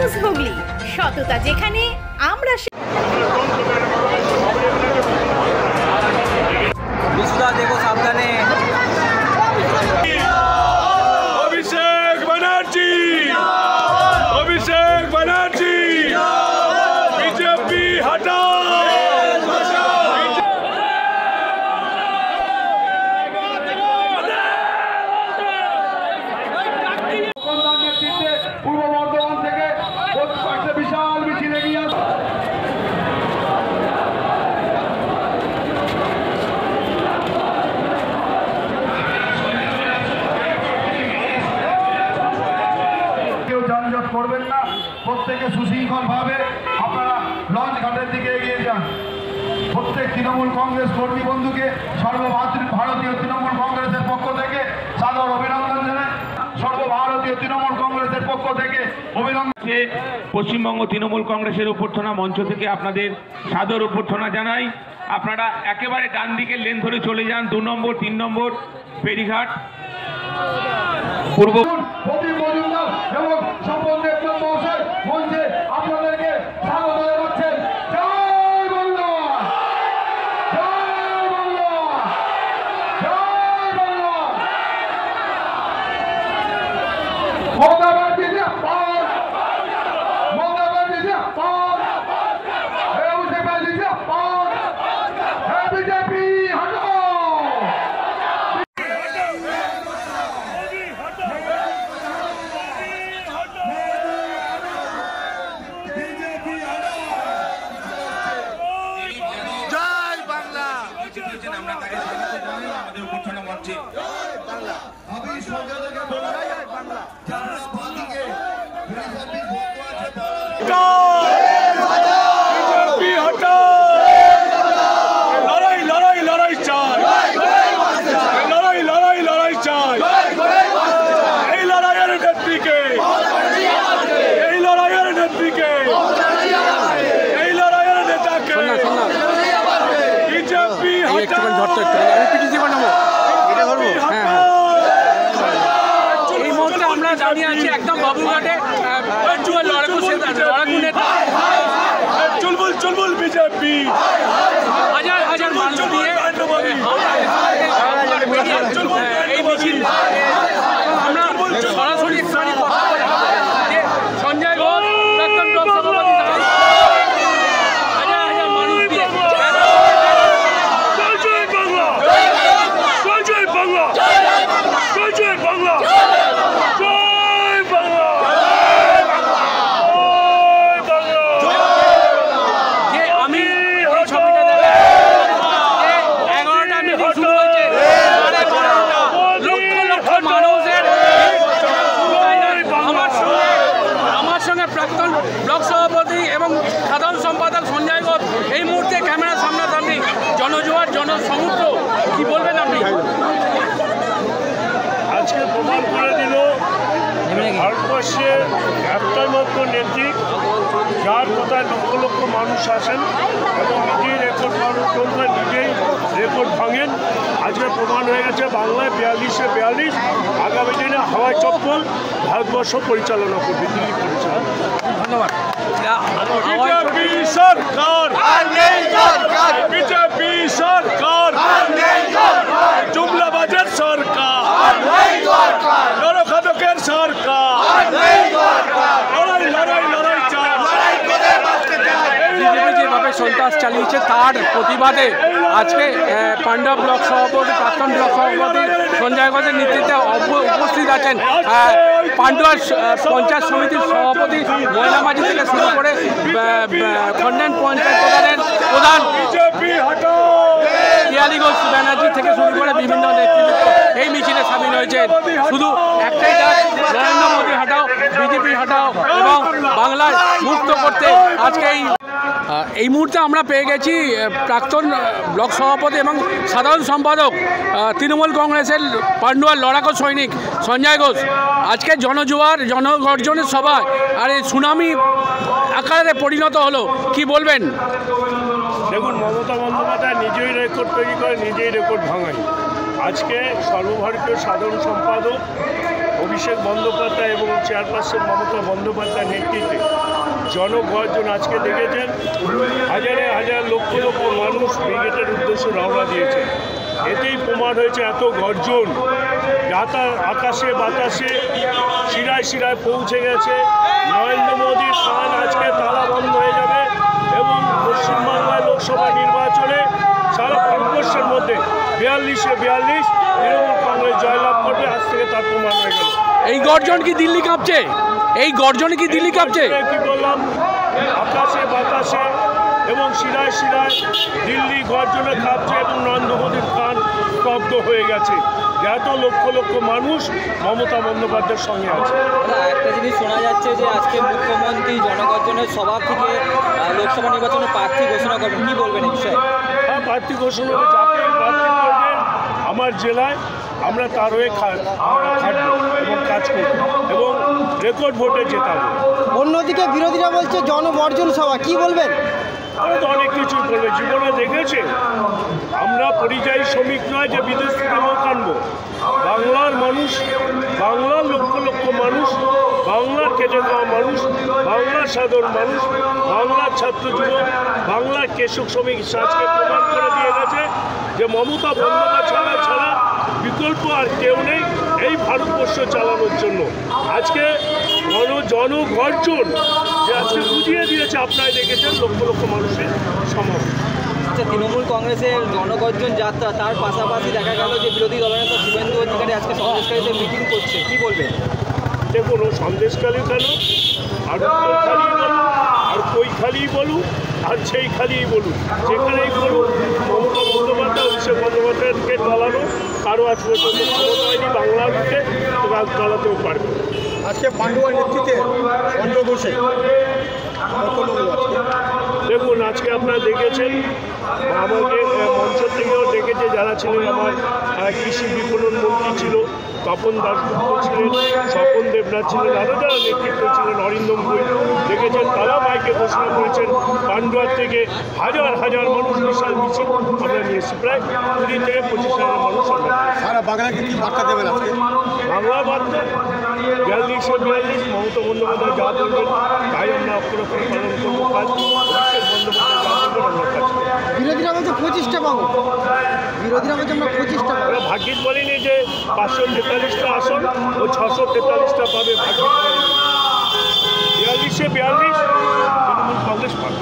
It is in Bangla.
নিউজ হুগলি, সততা যেখানে আমরা দেখো সাবধানে। অভিষেক ব্যানার্জি, অভিষেক ব্যানার্জি, বিজেপি হটাও। পূর্ব বর্ধমান থেকে একটা বিশাল মিছিল এগিয়ে আসে। কেউ যানজট করবেন না, প্রত্যেকে সুশৃঙ্খল ভাবে আপনারা লঞ্চ ঘাটের দিকে এগিয়ে যান। প্রত্যেক তৃণমূল কংগ্রেস কর্মী বন্ধুকে সর্বভারতীয় তৃণমূল কংগ্রেসের পক্ষ থেকে সাদর অভিনন্দন জানাই। সর্বভারতীয় তৃণমূল কংগ্রেসের পক্ষ থেকে অভিনন্দন। পশ্চিমবঙ্গ তৃণমূল কংগ্রেসের অভ্যর্থনা মঞ্চ থেকে আপনাদের সাদর অভ্যর্থনা জানাই। আপনারা একেবারে ডান দিকের লেন ধরে চলে যান। 2 নম্বর 3 নম্বর ফেরিঘাট পূর্ব এবং স্বপন দেবনাথ মহাশয় মঞ্চে আপনাদেরকে স্বাগত জানাচ্ছেন। জয় বাংলা, জয় বাংলা, জয় বাংলা। মমতা ব্যানার্জি জিন্দাবাদ, মমতা ব্যানার্জি জিন্দাবাদ, অভিষেক ব্যানার্জি জিন্দাবাদ, বিজেপি হটাও। বিজেপি হটাও। লড়াই লড়াই লড়াই চাই, লড়াই লড়াই লড়াই চাই। এই লড়াইয়ের নেত্রীকে, এই লড়াইয়ের নেত্রীকে, এই লড়াইয়ের নেতাকে বিজেপি হটাও। এই মুহূর্তে আমরা দাঁড়িয়ে আছি একদম বাবুঘাটে। চুলবুল চুলবুল বিজেপি, হাজার হাজার মানুষ দিয়ে এই মিছিল আমরা সরাসরি সঞ্জয় ঘোষ প্রাক্তন ব্লক সভাপতি হাজার হাজার মানুষ দিয়ে জয় বাংলা, জয় বাংলা, জয় বাংলা, জয় বাংলা। আমি এই ছবিটা দেখে 11টা মিটিং শুরু হয়েছে, লক্ষ লক্ষ মানুষের আমার সঙ্গে প্রাক্তন ব্লক সভাপতি এবং সাধারণ সম্পাদক সঞ্জয় ঘোষ এই মুহূর্তে ক্যামেরার সামনাসামনি। জনজোয়ার, জনসমুদ্র, কি বলবেন আপনি? আজকে প্রমাণ করে দিল ভারতবর্ষের একটাই মাত্র নেত্রী যার কোথায় লক্ষ লক্ষ মানুষ আসেন এবং নিজেই রেকর্ড মানুষ নিজেই রেকর্ড ভাঙেন। আজকে প্রমাণ হয়ে গেছে বাংলায় 42-এ 42। আগামী দিনে হাওয়াই চপ্পল ভারতবর্ষ পরিচালনা করবে, দিল্লি পরিচালনা। ধন্যবাদ। বিজেপি সরকার, বিজেপি সরকার, জুমলাবাজের সরকার, নরখাদকের সরকার, লড়াই লড়াই লড়াই চাই। বিজেপি যেভাবে সন্ত্রাস চালিয়েছে তার প্রতিবাদে আজকে পান্ডা ব্লক সভাপতি, প্রাক্তন ব্লক সভাপতি সঞ্জয় ঘোষের নেতৃত্বে উপস্থিত আছেন পান্ডুয়া পঞ্চায়েত সমিতির সভাপতি ময়না মাঝি থেকে শুরু করে খন্ডেন পঞ্চায়েত প্রধান পিয়ালি ঘোষ ব্যানার্জি থেকে শুরু করে বিভিন্ন নেতৃত্ব এই মিছিলে সামিল হয়েছে। শুধু একটাই ডাক, নরেন্দ্র মোদী হটাও, বিজেপি হটাও এবং বাংলার মুক্ত করতে। আজকে এই মুহূর্তে আমরা পেয়ে গেছি প্রাক্তন ব্লক সভাপতি এবং সাধারণ সম্পাদক তৃণমূল কংগ্রেসের পান্ডুয়ার লড়াকু সৈনিক সঞ্জয় ঘোষ। আজকে জনজোয়ার, জনগর্জনের সভায় আর এই সুনামি আকারে পরিণত হলো, কি বলবেন? দেখুন, মমতা বন্দ্যোপাধ্যায় নিজেই রেকর্ড তৈরি করে, নিজেই রেকর্ড ভাঙায়। আজকে সর্বভারতীয় সাধারণ সম্পাদক অভিষেক বন্দ্যোপাধ্যায় এবং চেয়ারপারসন মমতা বন্দ্যোপাধ্যায়ের নেতৃত্বে জনগর্জন আজকে দেখেছেন, হাজারে হাজার লক্ষ লক্ষ মানুষ ব্রিগেডের উদ্দেশ্যে রওনা দিয়েছে। এতেই প্রমাণ হয়েছে এত গর্জন আকাশে বাতাসে শিরায় শিরায় পৌঁছে গেছে। নরেন্দ্র মোদীর কান আজকে তালা বন্ধ হয়ে যাবে এবং পশ্চিমবাংলায় লোকসভা নির্বাচনে সারা ভারতবর্ষের মধ্যে 42-এ 42 তৃণমূল কংগ্রেস জয়লাভ করবে। আজ থেকে তার প্রমাণ হয়ে গেল। এই গর্জন কি দিল্লি কাঁপছে? এই গর্জনে কি দিল্লি কাঁপছে? কি বললাম, আকাশে বাতাসে এবং শিরায় শিরায় দিল্লি গর্জনে কাঁপছে এবং নরেন্দ্র মোদীর কান স্তব্ধ হয়ে গেছে। এত লক্ষ লক্ষ মানুষ মমতা বন্দ্যোপাধ্যায়ের সঙ্গে আছে। একটা জিনিস শোনা যাচ্ছে যে আজকে মুখ্যমন্ত্রী জনগর্জনের সভা থেকে লোকসভা নির্বাচনে প্রার্থী ঘোষণা করবেন, কি বলবেন এই বিষয়ে? হ্যাঁ, প্রার্থী ঘোষণা হবে, যাকে প্রার্থী করবেন আমার জেলায় আমরা তার হয়ে খাটবো এবং কাজ করব এবং রেকর্ড ভোটে জেতাবো। অন্যদিকে বিরোধীরা বলছে জনবর্জন সভা, কি বলবেন? আমরা তো অনেক কিছুই করবে, জীবনে দেখেছে আমরা পরিযায়ী শ্রমিক নয় যে বিদেশ থেকে লোক আনবো। বাংলার মানুষ, বাংলার লক্ষ লক্ষ মানুষ, বাংলার খেটে খাওয়া মানুষ, বাংলার সাধারণ মানুষ, বাংলার ছাত্র যুবক, বাংলার কৃষক শ্রমিক আজকে প্রমাণ করে দিয়ে গেছে যে মমতা বন্দ্যোপাধ্যায় ছাড়া বিকল্প আর কেউ নেই এই ভারতবর্ষ চালানোর জন্য। আজকে জনগর্জন যে আজকে বুঝিয়ে দিয়েছে, আপনারা দেখেছেন লক্ষ লক্ষ মানুষের সমাবেশ। আচ্ছা, তৃণমূল কংগ্রেসের জনগর্জন যাত্রা, তার পাশাপাশি দেখা গেল যে বিরোধী দলনেতা শুভেন্দু অধিকারী আজকে সন্দেশকারীদের মিটিং করছে, কি বলবেন? দেখুন, ও সন্দেশকালী কেন, আর উত্তরখালি বলুন, আর কৈখালি বলুন, আর সেই খালিই বলুন, যেখানেই বলুন, মমতা বন্দ্যোপাধ্যায় অভিষেক বন্দ্যোপাধ্যায়কে চালানো কারো আজ পর্যন্ত ক্ষমতা হয়নি। বাংলার মুখে তো চালাতেও পারবে। আজকে পাণ্ডুয়ার নেতৃত্বে বসে দেখুন, আজকে আপনারা দেখেছেন, আমাকে মঞ্চ থেকেও ডেকেছে যারা ছিলেন। আমার কৃষি বিপণন মন্ত্রী ছিল তপন দাশগুপ্ত ছিলেন, স্বপন দেবনাথ ছিলেন, আরও যারা নেতৃত্ব ছিলেন অরিন্দম বই দেখেছেন, তারা মাইকে ঘোষণা করেছেন পান্ডুয়ার থেকে হাজার হাজার মানুষ বিশাল মিছিল আমরা নিয়েছি। প্রায় 20 থেকে 25,000 মানুষ আমরা সারা বাংলাকে কি বার্তা দেবেন আজকে? বাংলা বার্তা 42-এ 42 মমতা বন্দ্যোপাধ্যায় যা বলবেন তাই আমরা অক্ষরক্ষর পালন করবো। কাজ অভিষেক বন্দ্যোপাধ্যায় যা বলবেন আমরা কাজ করবো। বিরোধীরা বলছে 25টা পাবো, বিরোধীরা বলছে আমরা 25টা পাবো। আমরা ভাগ্যিস বলিনি যে 543টা আসন ও 643টা পাবে, ভাগ্যিস 42-এ 42 তৃণমূল কংগ্রেস পাবে।